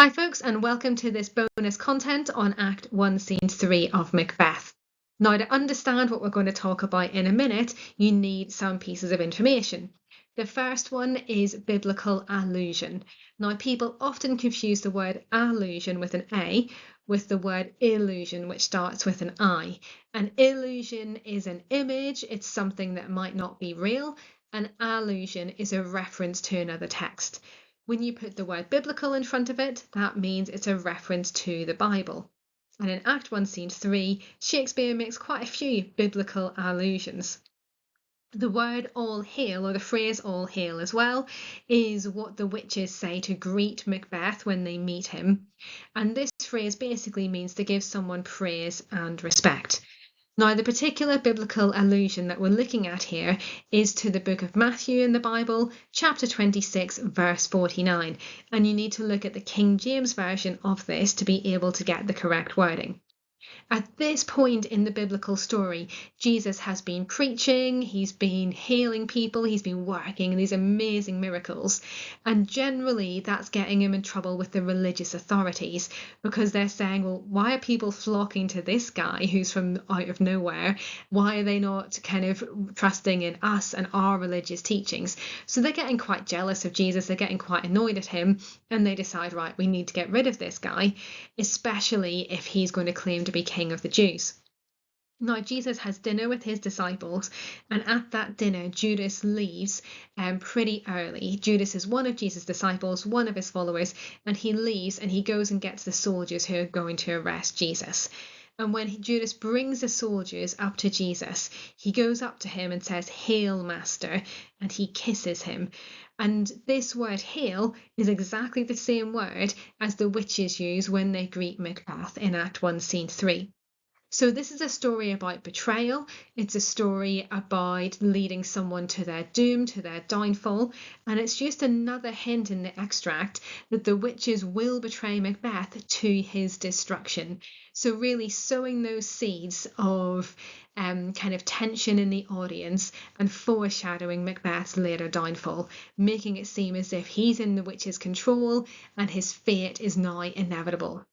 Hi folks, and welcome to this bonus content on Act 1 Scene 3 of Macbeth. Now, to understand what we're going to talk about in a minute, you need some pieces of information. The first one is biblical allusion. Now, people often confuse the word allusion with an A with the word illusion, which starts with an I. An illusion is an image, it's something that might not be real. An allusion is a reference to another text. When you put the word biblical in front of it, that means it's a reference to the Bible. And in Act 1, Scene 3, Shakespeare makes quite a few biblical allusions. The word all hail, or the phrase all hail as well, is what the witches say to greet Macbeth when they meet him. And this phrase basically means to give someone praise and respect. Now, the particular biblical allusion that we're looking at here is to the book of Matthew in the Bible, chapter 26, verse 49. And you need to look at the King James version of this to be able to get the correct wording. At this point in the biblical story, Jesus has been preaching, he's been healing people, he's been working these amazing miracles, and generally that's getting him in trouble with the religious authorities because they're saying, well, why are people flocking to this guy who's from out of nowhere? Why are they not kind of trusting in us and our religious teachings? So they're getting quite jealous of Jesus, they're getting quite annoyed at him, and they decide, right, we need to get rid of this guy, especially if he's going to claim to be King of the Jews. Now, Jesus has dinner with his disciples, and at that dinner, Judas leaves pretty early. Judas is one of Jesus' disciples, one of his followers, and he leaves and he goes and gets the soldiers who are going to arrest Jesus. And when Judas brings the soldiers up to Jesus, he goes up to him and says, "Hail, Master," and he kisses him. And this word hail is exactly the same word as the witches use when they greet Macbeth in Act 1, Scene 3. So this is a story about betrayal. It's a story about leading someone to their doom, to their downfall. And it's just another hint in the extract that the witches will betray Macbeth to his destruction. So really sowing those seeds of kind of tension in the audience and foreshadowing Macbeth's later downfall, making it seem as if he's in the witch's control and his fate is now inevitable.